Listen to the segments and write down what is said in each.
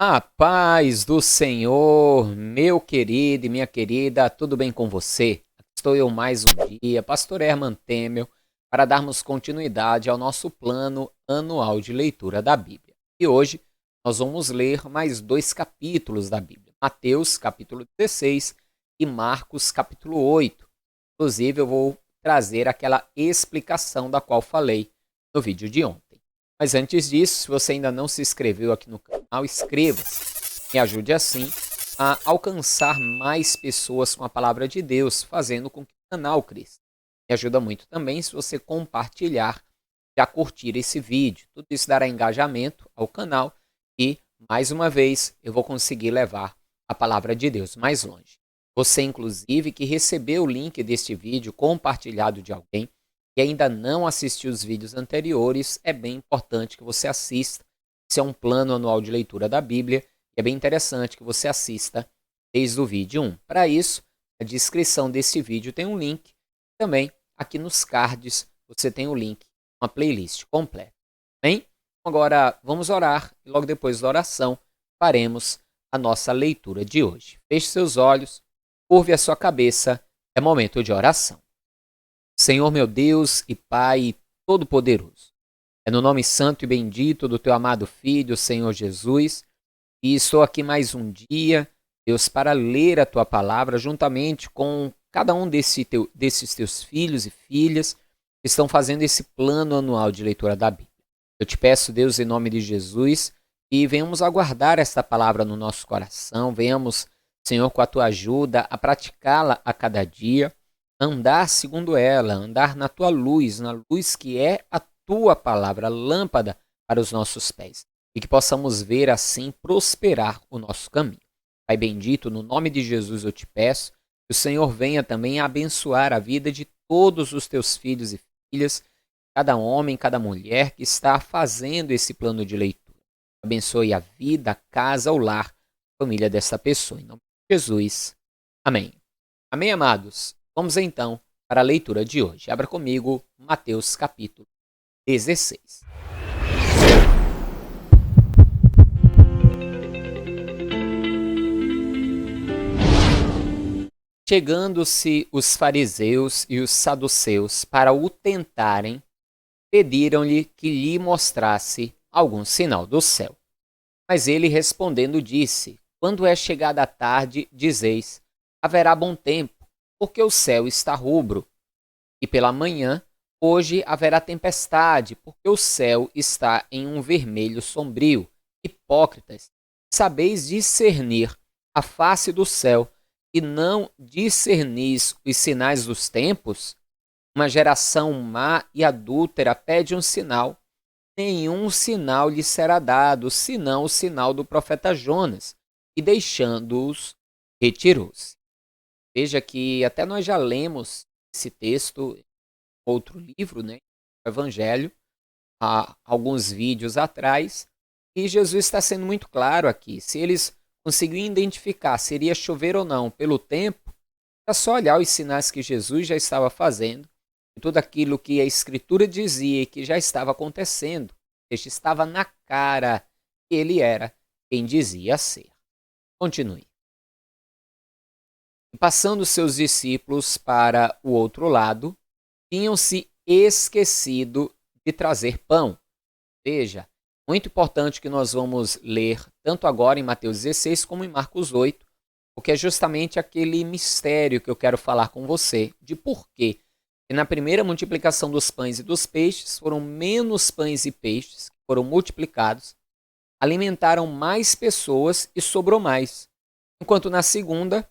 A paz do Senhor, meu querido e minha querida, tudo bem com você? Aqui estou eu mais um dia, Pastor Herman Temel, para darmos continuidade ao nosso plano anual de leitura da Bíblia. E hoje nós vamos ler mais dois capítulos da Bíblia, Mateus capítulo 16 e Marcos capítulo 8. Inclusive eu vou trazer aquela explicação da qual falei no vídeo de ontem. Mas antes disso, se você ainda não se inscreveu aqui no canal, inscreva-se. Me ajude assim a alcançar mais pessoas com a palavra de Deus, fazendo com que o canal cresça. Me ajuda muito também se você compartilhar e a curtir esse vídeo. Tudo isso dará engajamento ao canal e, mais uma vez, eu vou conseguir levar a palavra de Deus mais longe. Você, inclusive, que recebeu o link deste vídeo compartilhado de alguém, e ainda não assistiu os vídeos anteriores, é bem importante que você assista. Esse é um plano anual de leitura da Bíblia e é bem interessante que você assista desde o vídeo 1. Para isso, na descrição desse vídeo tem um link. Também aqui nos cards você tem o link, uma playlist completa. Bem, agora vamos orar e logo depois da oração faremos a nossa leitura de hoje. Feche seus olhos, curve a sua cabeça, é momento de oração. Senhor meu Deus e Pai Todo-Poderoso, é no nome santo e bendito do Teu amado Filho, Senhor Jesus, e estou aqui mais um dia, Deus, para ler a Tua palavra juntamente com cada um desses Teus filhos e filhas que estão fazendo esse plano anual de leitura da Bíblia. Eu te peço, Deus, em nome de Jesus, que venhamos aguardar esta palavra no nosso coração, venhamos, Senhor, com a Tua ajuda, a praticá-la a cada dia, andar segundo ela, andar na tua luz, na luz que é a tua palavra, lâmpada para os nossos pés. E que possamos ver assim prosperar o nosso caminho. Pai bendito, no nome de Jesus eu te peço que o Senhor venha também abençoar a vida de todos os teus filhos e filhas, cada homem, cada mulher que está fazendo esse plano de leitura. Abençoe a vida, a casa, o lar, a família dessa pessoa. Em nome de Jesus. Amém. Amém, amados? Vamos então para a leitura de hoje. Abra comigo Mateus capítulo 16. Chegando-se os fariseus e os saduceus para o tentarem, pediram-lhe que lhe mostrasse algum sinal do céu. Mas ele respondendo disse: Quando é chegada a tarde, dizeis, haverá bom tempo, porque o céu está rubro. E pela manhã, hoje haverá tempestade, porque o céu está em um vermelho sombrio. Hipócritas, sabeis discernir a face do céu e não discernis os sinais dos tempos? Uma geração má e adúltera pede um sinal. Nenhum sinal lhe será dado, senão o sinal do profeta Jonas. E deixando-os, retirou-se. Veja que até nós já lemos esse texto em outro livro, né, o Evangelho, há alguns vídeos atrás, e Jesus está sendo muito claro aqui. Se eles conseguiram identificar se iria chover ou não pelo tempo, é só olhar os sinais que Jesus já estava fazendo e tudo aquilo que a Escritura dizia e que já estava acontecendo. Este estava na cara que ele era quem dizia ser. Continue. E passando seus discípulos para o outro lado, tinham-se esquecido de trazer pão. Veja, muito importante que nós vamos ler tanto agora em Mateus 16 como em Marcos 8, porque é justamente aquele mistério que eu quero falar com você, de por quê. E na primeira multiplicação dos pães e dos peixes, foram menos pães e peixes que foram multiplicados, alimentaram mais pessoas e sobrou mais. Enquanto na segunda,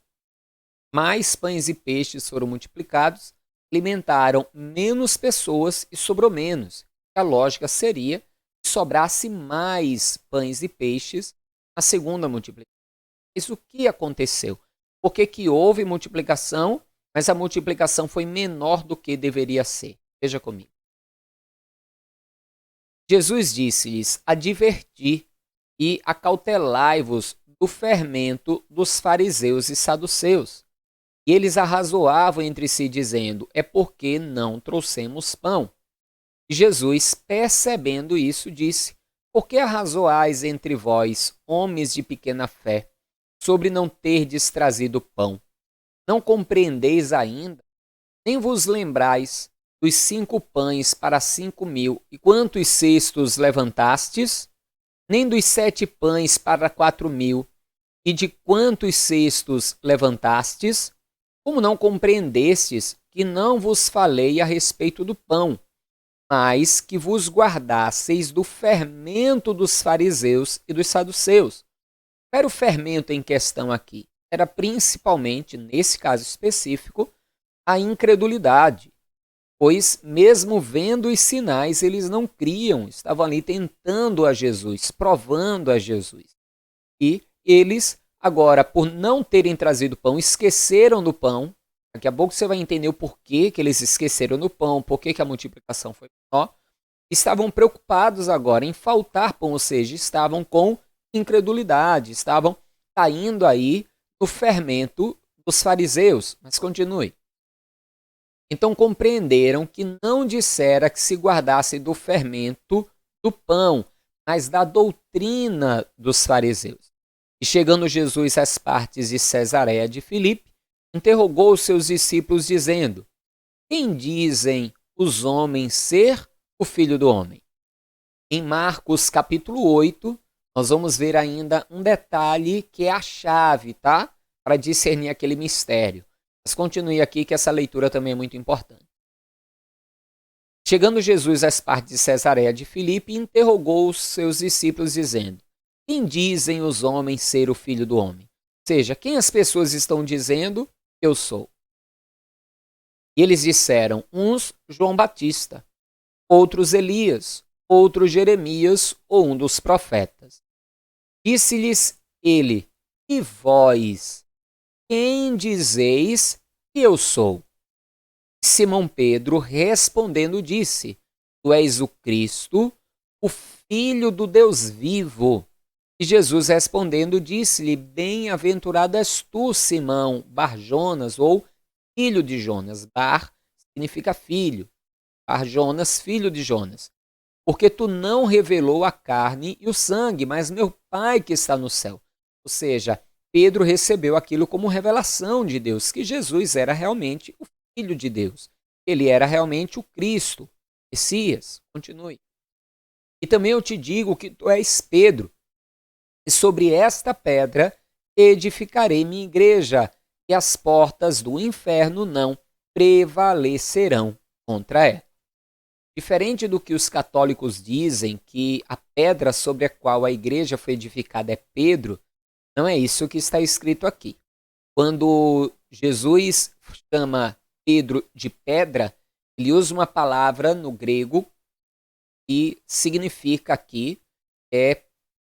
mais pães e peixes foram multiplicados, alimentaram menos pessoas e sobrou menos. A lógica seria que sobrasse mais pães e peixes na segunda multiplicação. Mas o que aconteceu? Por que houve multiplicação, mas a multiplicação foi menor do que deveria ser? Veja comigo. Jesus disse-lhes: adverti e acautelai-vos do fermento dos fariseus e saduceus. E eles arrazoavam entre si, dizendo: é porque não trouxemos pão. E Jesus, percebendo isso, disse: Por que arrazoais entre vós, homens de pequena fé, sobre não terdes trazido pão? Não compreendeis ainda, nem vos lembrais dos 5 pães para 5.000, e quantos cestos levantastes? Nem dos 7 pães para 4.000, e de quantos cestos levantastes? Como não compreendestes que não vos falei a respeito do pão, mas que vos guardasseis do fermento dos fariseus e dos saduceus? Era o fermento em questão aqui? Era principalmente, nesse caso específico, a incredulidade. Pois, mesmo vendo os sinais, eles não criam, estavam ali tentando a Jesus, provando a Jesus. E eles, agora, por não terem trazido pão, esqueceram do pão. Daqui a pouco você vai entender o porquê que eles esqueceram do pão, porquê que a multiplicação foi menor. Estavam preocupados agora em faltar pão, ou seja, estavam com incredulidade, estavam caindo aí no fermento dos fariseus. Mas continue. Então compreenderam que não dissera que se guardasse do fermento do pão, mas da doutrina dos fariseus. E chegando Jesus às partes de Cesareia de Filipe, interrogou os seus discípulos dizendo: quem dizem os homens ser o Filho do Homem? Em Marcos capítulo 8, nós vamos ver ainda um detalhe que é a chave, tá? Para discernir aquele mistério. Mas continue aqui que essa leitura também é muito importante. Chegando Jesus às partes de Cesareia de Filipe, interrogou os seus discípulos dizendo: quem dizem os homens ser o Filho do Homem? Ou seja, quem as pessoas estão dizendo eu sou? E eles disseram, uns João Batista, outros Elias, outros Jeremias ou um dos profetas. Disse-lhes ele: e vós, quem dizeis que eu sou? Simão Pedro respondendo disse: tu és o Cristo, o Filho do Deus vivo. E Jesus respondendo disse-lhe: bem-aventurado és tu, Simão Bar-Jonas, ou filho de Jonas. Bar significa filho. Bar-Jonas, filho de Jonas. Porque tu não revelou a carne e o sangue, mas meu Pai que está no céu. Ou seja, Pedro recebeu aquilo como revelação de Deus, que Jesus era realmente o Filho de Deus. Ele era realmente o Cristo, Messias. Continue. E também eu te digo que tu és Pedro, e sobre esta pedra edificarei minha igreja, e as portas do inferno não prevalecerão contra ela. Diferente do que os católicos dizem, que a pedra sobre a qual a igreja foi edificada é Pedro, não é isso que está escrito aqui. Quando Jesus chama Pedro de pedra, ele usa uma palavra no grego que significa aqui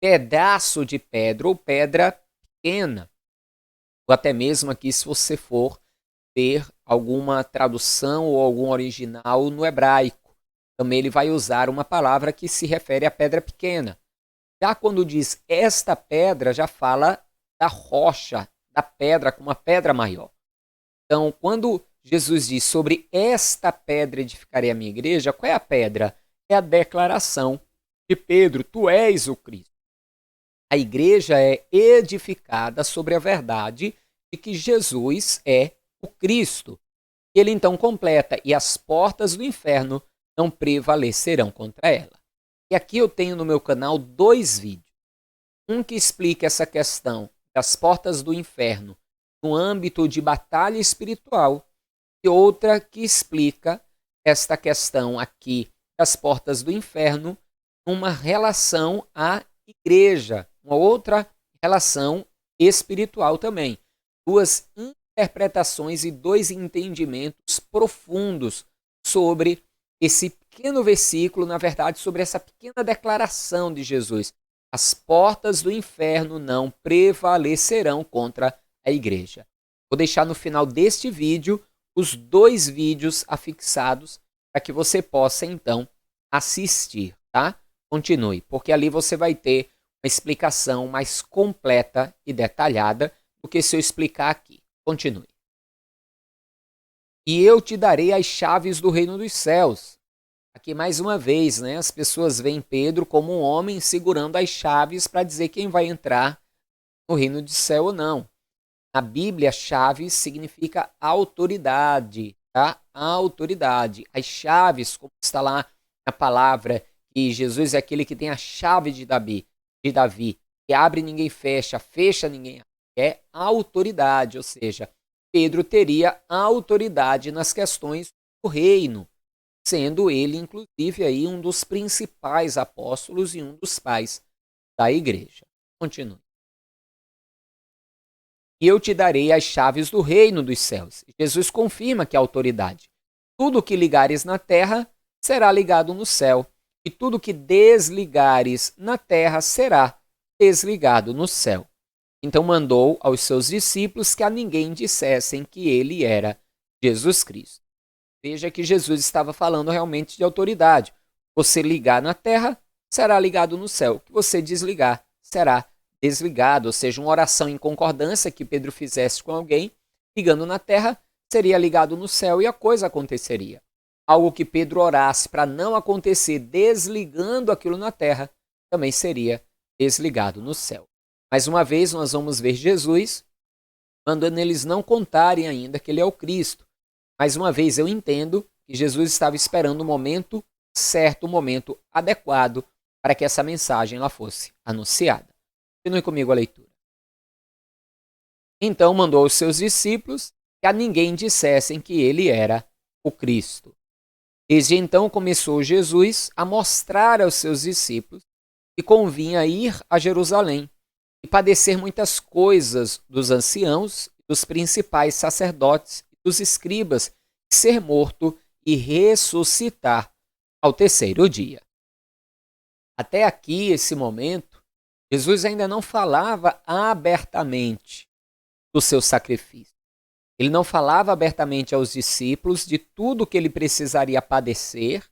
pedaço de pedra ou pedra pequena. Ou até mesmo aqui, se você for ver alguma tradução ou algum original no hebraico, também ele vai usar uma palavra que se refere à pedra pequena. Já quando diz esta pedra, já fala da rocha, da pedra, com uma pedra maior. Então, quando Jesus diz sobre esta pedra edificarei a minha igreja, qual é a pedra? É a declaração de Pedro: tu és o Cristo. A igreja é edificada sobre a verdade de que Jesus é o Cristo. Ele então completa: e as portas do inferno não prevalecerão contra ela. E aqui eu tenho no meu canal 2 vídeos. Um que explica essa questão das portas do inferno no âmbito de batalha espiritual, e outra que explica esta questão aqui das portas do inferno numa relação à igreja, uma outra relação espiritual também. 2 interpretações e 2 entendimentos profundos sobre esse pequeno versículo, na verdade, sobre essa pequena declaração de Jesus: as portas do inferno não prevalecerão contra a igreja. Vou deixar no final deste vídeo os 2 vídeos afixados para que você possa, então, assistir, tá? Continue, porque ali você vai ter uma explicação mais completa e detalhada do que se eu explicar aqui. Continue. E eu te darei as chaves do reino dos céus. Aqui mais uma vez, né, as pessoas veem Pedro como um homem segurando as chaves para dizer quem vai entrar no reino do céu ou não. Na Bíblia, chaves significa autoridade, tá? Autoridade. As chaves, como está lá na palavra, que Jesus é aquele que tem a chave de Davi, que abre e ninguém fecha, fecha ninguém abre. É autoridade, ou seja, Pedro teria autoridade nas questões do reino, sendo ele, inclusive, aí um dos principais apóstolos e um dos pais da igreja. Continue. E eu te darei as chaves do reino dos céus. Jesus confirma que a autoridade. Tudo que ligares na terra será ligado no céu, e tudo que desligares na terra será desligado no céu. Então mandou aos seus discípulos que a ninguém dissessem que ele era Jesus Cristo. Veja que Jesus estava falando realmente de autoridade. Você ligar na terra, será ligado no céu. O que você desligar, será desligado. Ou seja, uma oração em concordância que Pedro fizesse com alguém, ligando na terra, seria ligado no céu e a coisa aconteceria. Algo que Pedro orasse para não acontecer, desligando aquilo na terra, também seria desligado no céu. Mais uma vez, nós vamos ver Jesus mandando eles não contarem ainda que ele é o Cristo. Mais uma vez, eu entendo que Jesus estava esperando o momento certo, o momento adequado para que essa mensagem lá fosse anunciada. Continue comigo a leitura. Então mandou aos seus discípulos que a ninguém dissessem que ele era o Cristo. Desde então começou Jesus a mostrar aos seus discípulos que convinha ir a Jerusalém e padecer muitas coisas dos anciãos, dos principais sacerdotes e dos escribas, ser morto e ressuscitar ao terceiro dia. Até aqui, esse momento, Jesus ainda não falava abertamente do seu sacrifício. Ele não falava abertamente aos discípulos de tudo que ele precisaria padecer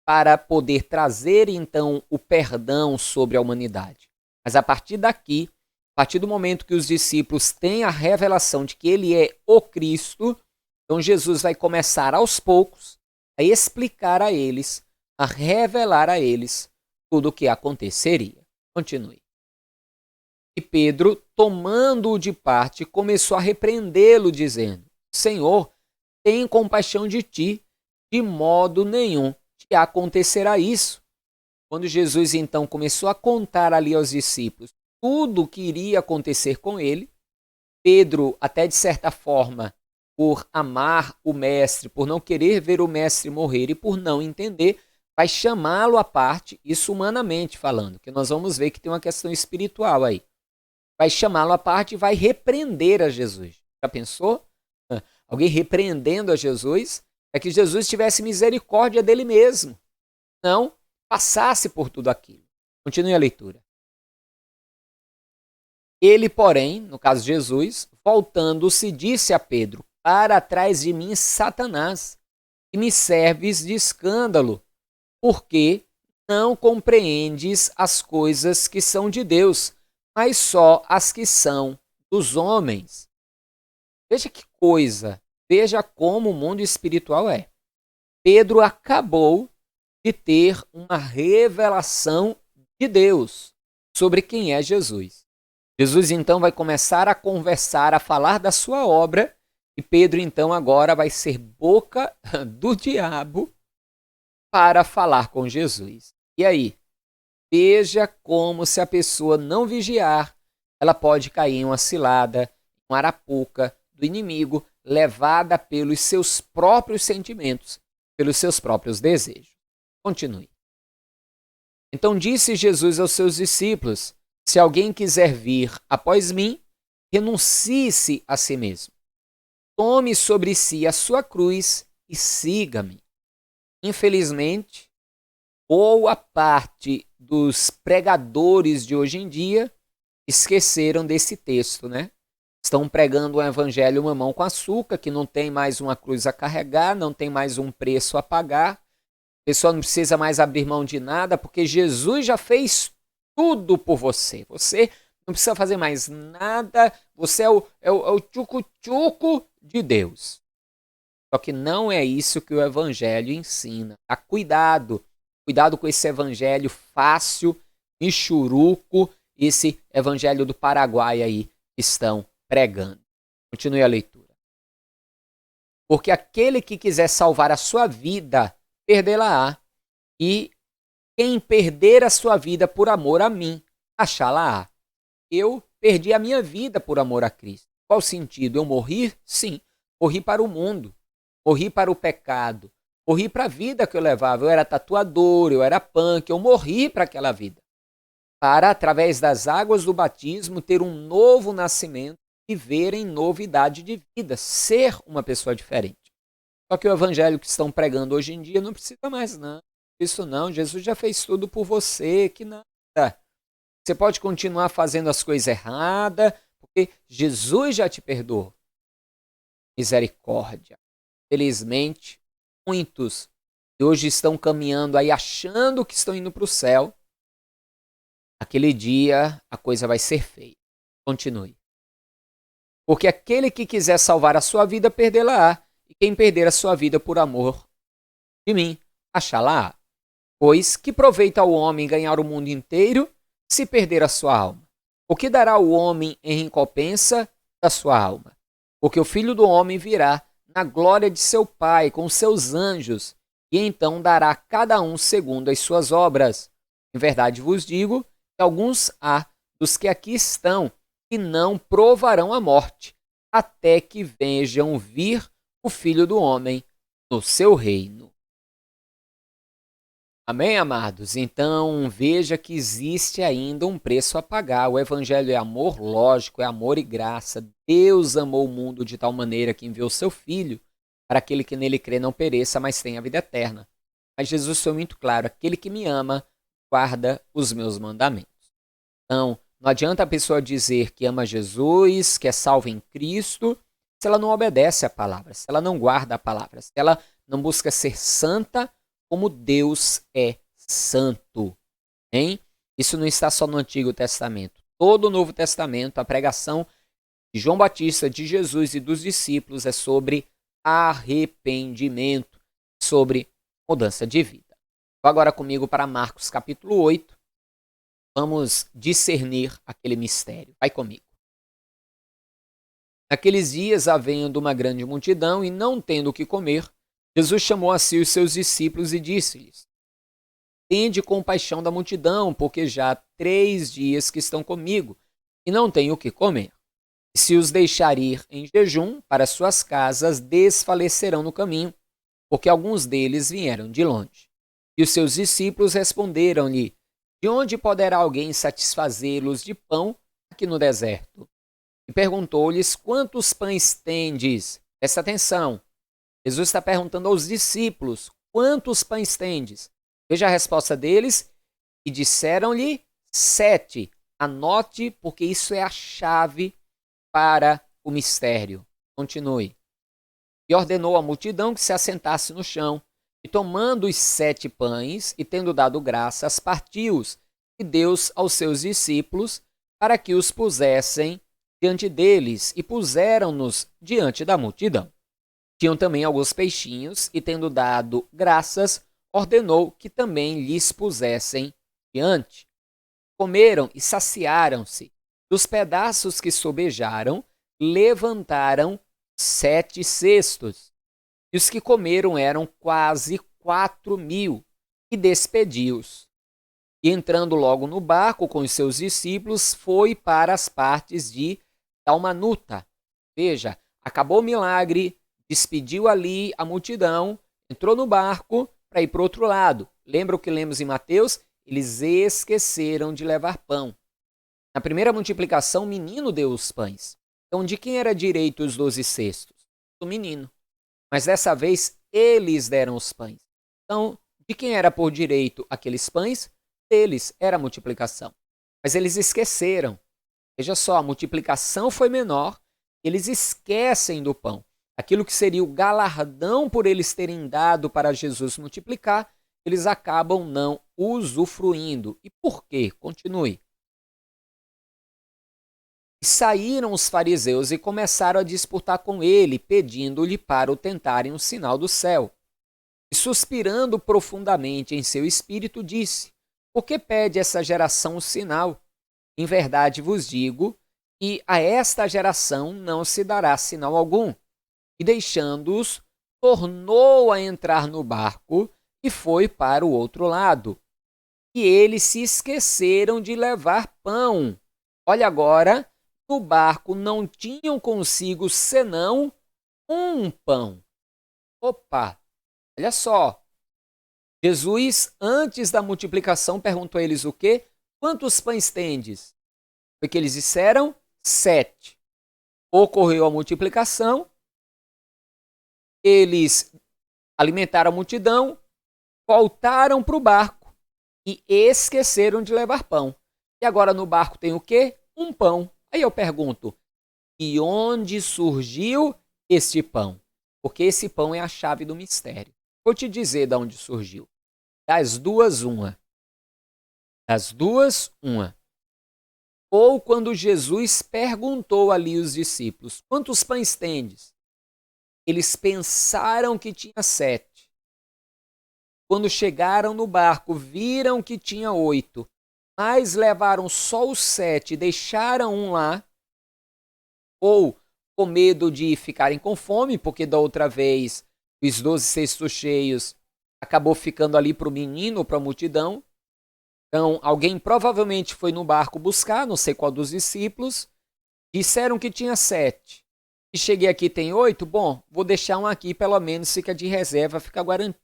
para poder trazer, então, o perdão sobre a humanidade. Mas a partir daqui, a partir do momento que os discípulos têm a revelação de que ele é o Cristo, então Jesus vai começar aos poucos a explicar a eles, a revelar a eles tudo o que aconteceria. Continue. E Pedro, tomando-o de parte, começou a repreendê-lo, dizendo: Senhor, tem compaixão de ti, de modo nenhum te acontecerá isso. Quando Jesus então começou a contar ali aos discípulos tudo o que iria acontecer com ele, Pedro, até de certa forma, por amar o mestre, por não querer ver o mestre morrer e por não entender, vai chamá-lo à parte, isso humanamente falando, que nós vamos ver que tem uma questão espiritual aí. Vai chamá-lo à parte e vai repreender a Jesus. Já pensou? Alguém repreendendo a Jesus? É que Jesus tivesse misericórdia dele mesmo. Não passasse por tudo aquilo. Continue a leitura. Ele, porém, no caso Jesus, voltando-se, disse a Pedro: Para trás de mim, Satanás, e me serves de escândalo, porque não compreendes as coisas que são de Deus, mas só as que são dos homens. Veja que coisa, veja como o mundo espiritual é. Pedro acabou de ter uma revelação de Deus sobre quem é Jesus. Jesus então vai começar a conversar, a falar da sua obra, e Pedro então agora vai ser boca do diabo para falar com Jesus. E aí? Veja como, se a pessoa não vigiar, ela pode cair em uma cilada, uma arapuca do inimigo, levada pelos seus próprios sentimentos, pelos seus próprios desejos. Continue. Então disse Jesus aos seus discípulos: Se alguém quiser vir após mim, renuncie-se a si mesmo. Tome sobre si a sua cruz e siga-me. Infelizmente, boa parte dos pregadores de hoje em dia esqueceram desse texto, né? Estão pregando um evangelho mamão com açúcar, que não tem mais uma cruz a carregar, não tem mais um preço a pagar. A pessoa não precisa mais abrir mão de nada, porque Jesus já fez tudo por você. Você não precisa fazer mais nada, você é o tchucu-tchucu de Deus. Só que não é isso que o evangelho ensina. Tá? Cuidado. Cuidado com esse evangelho fácil, michuruco, esse evangelho do Paraguai aí que estão pregando. Continue a leitura. Porque aquele que quiser salvar a sua vida, perdê-la-á. E quem perder a sua vida por amor a mim, achá-la-á. Eu perdi a minha vida por amor a Cristo. Qual o sentido? Eu morri? Sim. Morri para o mundo. Morri para o pecado. Morri para a vida que eu levava. Eu era tatuador, eu era punk, eu morri para aquela vida. Para, através das águas do batismo, ter um novo nascimento, viver em novidade de vida, ser uma pessoa diferente. Só que o evangelho que estão pregando hoje em dia não precisa mais não. Isso não, Jesus já fez tudo por você, que nada. Você pode continuar fazendo as coisas erradas, porque Jesus já te perdoou. Misericórdia. Felizmente, muitos que hoje estão caminhando aí achando que estão indo para o céu, aquele dia a coisa vai ser feia. Continue. Porque aquele que quiser salvar a sua vida, perdê-la-á. E quem perder a sua vida por amor de mim, achá-la-á. Pois que proveita ao homem ganhar o mundo inteiro se perder a sua alma? O que dará o homem em recompensa da sua alma? Porque o Filho do Homem virá na glória de seu Pai com seus anjos, e então dará a cada um segundo as suas obras. Em verdade vos digo que alguns há dos que aqui estão que não provarão a morte, até que vejam vir o Filho do Homem no seu reino. Amém, amados? Então, veja que existe ainda um preço a pagar. O evangelho é amor, lógico, é amor e graça. Deus amou o mundo de tal maneira que enviou seu Filho para aquele que nele crê não pereça, mas tenha a vida eterna. Mas Jesus foi muito claro, aquele que me ama, guarda os meus mandamentos. Então, não adianta a pessoa dizer que ama Jesus, que é salva em Cristo, se ela não obedece à palavra, se ela não guarda a palavra, se ela não busca ser santa, como Deus é santo. Hein? Isso não está só no Antigo Testamento. Todo o Novo Testamento, a pregação de João Batista, de Jesus e dos discípulos é sobre arrependimento, sobre mudança de vida. Vou agora comigo para Marcos capítulo 8. Vamos discernir aquele mistério. Vai comigo. Naqueles dias, havendo uma grande multidão e não tendo o que comer, Jesus chamou a si os seus discípulos e disse-lhes: Tende compaixão da multidão, porque já há 3 dias que estão comigo e não têm o que comer. E se os deixar ir em jejum para suas casas, desfalecerão no caminho, porque alguns deles vieram de longe. E os seus discípulos responderam-lhe: De onde poderá alguém satisfazê-los de pão aqui no deserto? E perguntou-lhes: Quantos pães tendes? Presta atenção. Jesus está perguntando aos discípulos: Quantos pães tendes? Veja a resposta deles. E disseram-lhe 7. Anote, porque isso é a chave para o mistério. Continue. E ordenou à multidão que se assentasse no chão. E tomando os 7 pães, e tendo dado graças, partiu-os e deu-os aos seus discípulos, para que os pusessem diante deles, e puseram-nos diante da multidão. Tinham também alguns peixinhos, e tendo dado graças, ordenou que também lhes pusessem diante. Comeram e saciaram-se. Dos pedaços que sobejaram, levantaram 7 cestos. E os que comeram eram quase 4.000, e despediu-os. E entrando logo no barco com os seus discípulos, foi para as partes de Dalmanuta. Veja, acabou o milagre, despediu ali a multidão, entrou no barco para ir para o outro lado. Lembra o que lemos em Mateus? Eles esqueceram de levar pão. Na primeira multiplicação, o menino deu os pães. Então, de quem era direito os 12 cestos? Do menino. Mas dessa vez, eles deram os pães. Então, de quem era por direito aqueles pães? Deles era a multiplicação. Mas eles esqueceram. Veja só, a multiplicação foi menor, eles esquecem do pão. Aquilo que seria o galardão por eles terem dado para Jesus multiplicar, eles acabam não usufruindo. E por quê? Continue. E saíram os fariseus e começaram a disputar com ele, pedindo-lhe para o tentarem um sinal do céu. E suspirando profundamente em seu espírito, disse: Por que pede essa geração um sinal? Em verdade vos digo que a esta geração não se dará sinal algum. E deixando-os, tornou a entrar no barco e foi para o outro lado. E eles se esqueceram de levar pão. Olha agora, no barco não tinham consigo senão um pão. Opa, olha só. Jesus, antes da multiplicação, perguntou a eles o quê? Quantos pães tendes? Foi que eles disseram 7. Ocorreu a multiplicação, eles alimentaram a multidão, voltaram para o barco e esqueceram de levar pão. E agora no barco tem o quê? Um pão. Aí eu pergunto, e onde surgiu este pão? Porque esse pão é a chave do mistério. Vou te dizer de onde surgiu. Das duas, uma. Das duas, uma. Ou quando Jesus perguntou ali aos discípulos, quantos pães tendes? Eles pensaram que tinha 7. Quando chegaram no barco, viram que tinha 8, mas levaram só os 7 e deixaram um lá, ou com medo de ficarem com fome, porque da outra vez os 12 cestos cheios acabou ficando ali para o menino, para a multidão. Então, alguém provavelmente foi no barco buscar, não sei qual dos discípulos, disseram que tinha 7. E cheguei aqui tem 8, bom, vou deixar um aqui, pelo menos fica de reserva, fica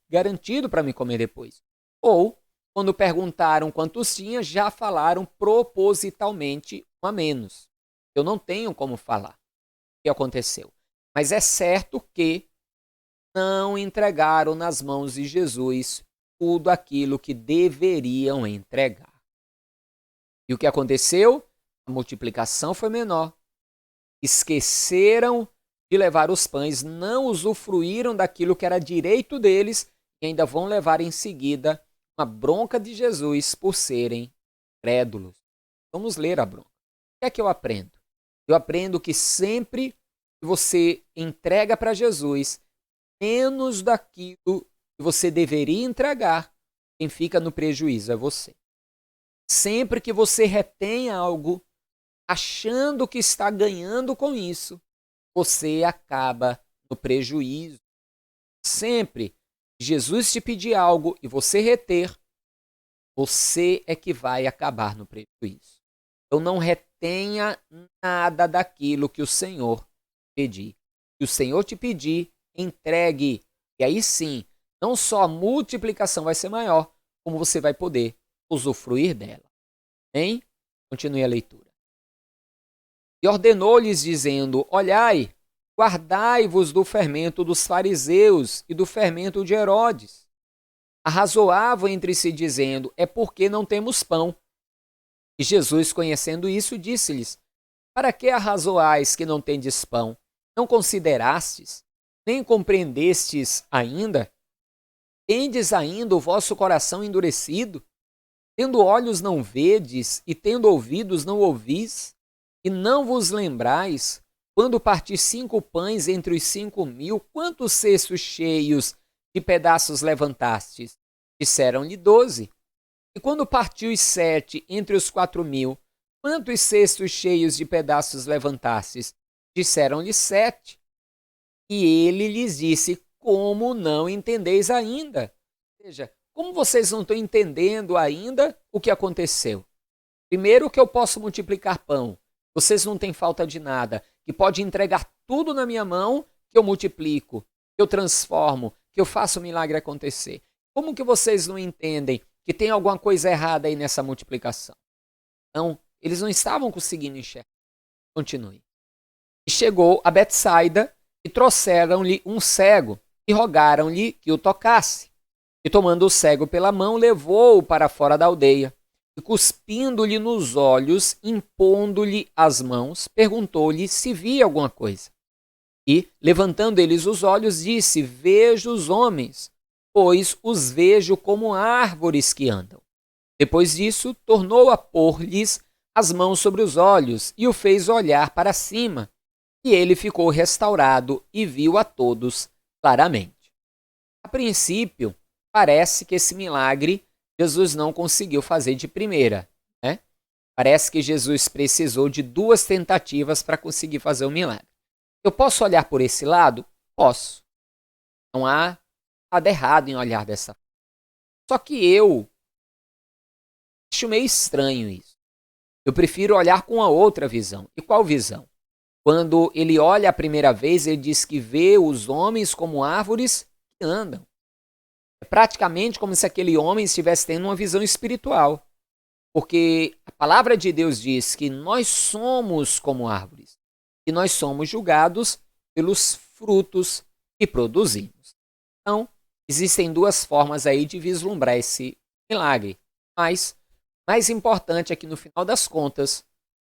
garantido para me comer depois. Ou, quando perguntaram quantos tinha, já falaram propositalmente um a menos. Eu não tenho como falar o que aconteceu. Mas é certo que não entregaram nas mãos de Jesus tudo aquilo que deveriam entregar. E o que aconteceu? A multiplicação foi menor. Esqueceram de levar os pães, não usufruíram daquilo que era direito deles e ainda vão levar em seguida uma bronca de Jesus por serem crédulos. Vamos ler a bronca. O que é que eu aprendo? Eu aprendo que sempre que você entrega para Jesus menos daquilo que você deveria entregar, quem fica no prejuízo é você. Sempre que você retém algo, achando que está ganhando com isso, você acaba no prejuízo. Sempre que Jesus te pedir algo e você reter, você é que vai acabar no prejuízo. Então não retenha nada daquilo que o Senhor pedir. Se o Senhor te pedir, entregue. E aí sim, não só a multiplicação vai ser maior, como você vai poder usufruir dela. Hein? Continue a leitura. E ordenou-lhes, dizendo: Olhai, guardai-vos do fermento dos fariseus e do fermento de Herodes. Arrazoavam entre si, dizendo: É porque não temos pão. E Jesus, conhecendo isso, disse-lhes: Para que arrazoais que não tendes pão? Não considerastes, nem compreendestes ainda? Tendes ainda o vosso coração endurecido? Tendo olhos não vedes, e tendo ouvidos não ouvis? E não vos lembrais, quando parti 5 pães entre os 5.000, quantos cestos cheios de pedaços levantastes? Disseram-lhe 12. E quando partiu os 7 entre os 4.000, quantos cestos cheios de pedaços levantastes? Disseram-lhe 7. E ele lhes disse: Como não entendeis ainda? Ou seja, como vocês não estão entendendo ainda o que aconteceu? Primeiro, que eu posso multiplicar pão. Vocês não têm falta de nada. Que pode entregar tudo na minha mão, que eu multiplico, que eu transformo, que eu faço o milagre acontecer. Como que vocês não entendem que tem alguma coisa errada aí nessa multiplicação? Então, eles não estavam conseguindo enxergar. Continue. E chegou a Betsaida e trouxeram-lhe um cego e rogaram-lhe que o tocasse. E tomando o cego pela mão, levou-o para fora da aldeia. E cuspindo-lhe nos olhos, impondo-lhe as mãos, perguntou-lhe se via alguma coisa. E, levantando eles os olhos, disse: Vejo os homens, pois os vejo como árvores que andam. Depois disso, tornou a pôr-lhes as mãos sobre os olhos e o fez olhar para cima. E ele ficou restaurado e viu a todos claramente. A princípio, parece que esse milagre Jesus não conseguiu fazer de primeira, né? Parece que Jesus precisou de 2 tentativas para conseguir fazer o milagre. Eu posso olhar por esse lado? Posso. Não há nada errado em olhar dessa forma. Só que eu acho meio estranho isso. Eu prefiro olhar com a outra visão. E qual visão? Quando ele olha a primeira vez, ele diz que vê os homens como árvores que andam. É praticamente como se aquele homem estivesse tendo uma visão espiritual. Porque a palavra de Deus diz que nós somos como árvores. E nós somos julgados pelos frutos que produzimos. Então, existem 2 formas aí de vislumbrar esse milagre. Mas o mais importante é que, no final das contas,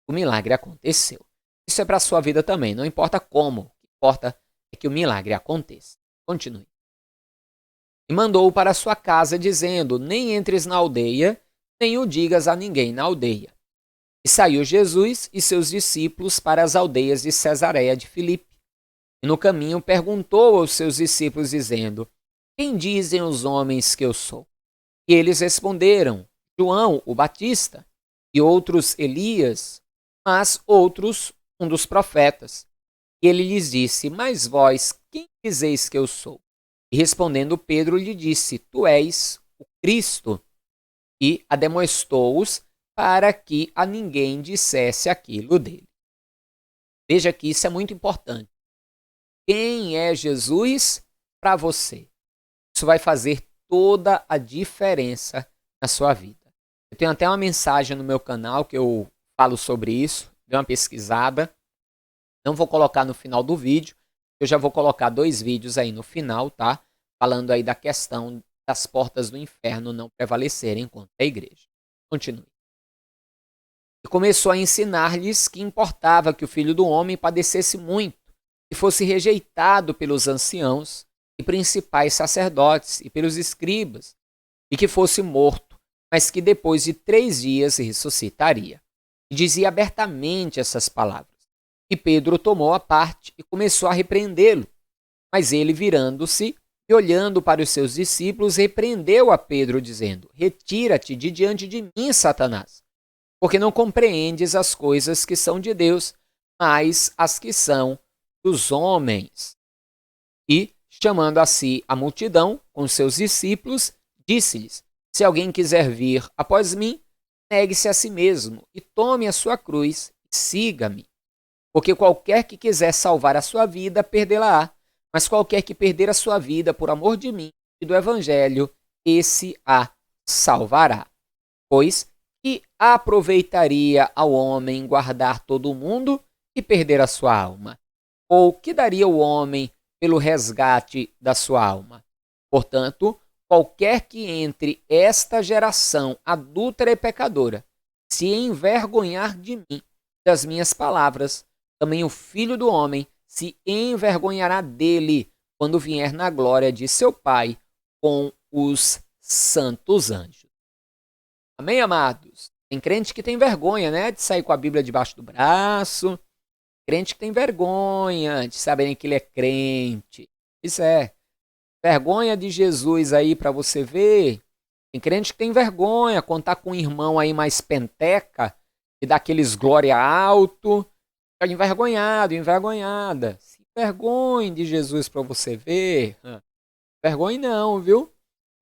o milagre aconteceu. Isso é para a sua vida também, não importa como, o que importa é que o milagre aconteça. Continue. E mandou-o para sua casa, dizendo: nem entres na aldeia, nem o digas a ninguém na aldeia. E saiu Jesus e seus discípulos para as aldeias de Cesareia de Filipe. E no caminho perguntou aos seus discípulos, dizendo: quem dizem os homens que eu sou? E eles responderam: João, o Batista, e outros Elias, mas outros um dos profetas. E ele lhes disse: mas vós, quem dizeis que eu sou? E respondendo Pedro lhe disse: tu és o Cristo. E ademoestou-os para que a ninguém dissesse aquilo dele. Veja que isso é muito importante. Quem é Jesus para você? Isso vai fazer toda a diferença na sua vida. Eu tenho até uma mensagem no meu canal que eu falo sobre isso, dei uma pesquisada. Não vou colocar no final do vídeo, eu já vou colocar 2 vídeos aí no final, tá? Falando aí da questão das portas do inferno não prevalecerem contra a igreja. Continue. E começou a ensinar-lhes que importava que o Filho do Homem padecesse muito e fosse rejeitado pelos anciãos e principais sacerdotes e pelos escribas, e que fosse morto, mas que depois de 3 dias ressuscitaria. E dizia abertamente essas palavras. E Pedro tomou a parte e começou a repreendê-lo. Mas ele, virando-se e olhando para os seus discípulos, repreendeu a Pedro, dizendo: retira-te de diante de mim, Satanás, porque não compreendes as coisas que são de Deus, mas as que são dos homens. E, chamando a si a multidão com seus discípulos, disse-lhes: se alguém quiser vir após mim, negue-se a si mesmo e tome a sua cruz e siga-me. Porque qualquer que quiser salvar a sua vida, perdê-la-á. Mas qualquer que perder a sua vida por amor de mim e do evangelho, esse a salvará. Pois que aproveitaria ao homem guardar todo o mundo e perder a sua alma? Ou que daria o homem pelo resgate da sua alma? Portanto, qualquer que entre esta geração adúltera e pecadora se envergonhar de mim, das minhas palavras, também o Filho do Homem se envergonhará dele quando vier na glória de seu Pai com os santos anjos. Amém, amados? Tem crente que tem vergonha, né, de sair com a Bíblia debaixo do braço. Crente que tem vergonha de saberem que ele é crente. Isso é. Vergonha de Jesus aí para você ver. Tem crente que tem vergonha, contar com um irmão aí mais penteca e dá aqueles glória alto. Fica envergonhado, envergonhada. Se vergonhe de Jesus para você ver. Vergonhe não, viu?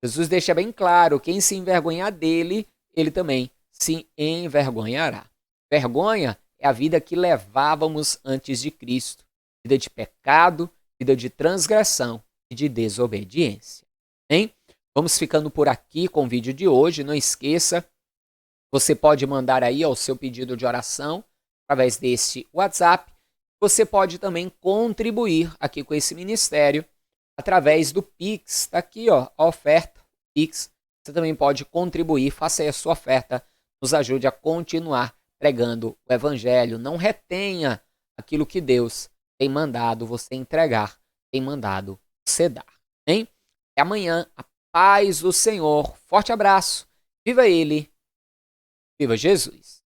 Jesus deixa bem claro, quem se envergonhar dele, ele também se envergonhará. Vergonha é a vida que levávamos antes de Cristo. Vida de pecado, vida de transgressão e de desobediência. Hein? Vamos ficando por aqui com o vídeo de hoje. Não esqueça, você pode mandar aí o seu pedido de oração através deste WhatsApp. Você pode também contribuir aqui com esse ministério através do Pix. Está aqui a oferta Pix. Você também pode contribuir, faça aí a sua oferta, nos ajude a continuar pregando o Evangelho. Não retenha aquilo que Deus tem mandado você entregar, tem mandado você dar. Hein? Até amanhã, a paz do Senhor. Forte abraço. Viva Ele. Viva Jesus.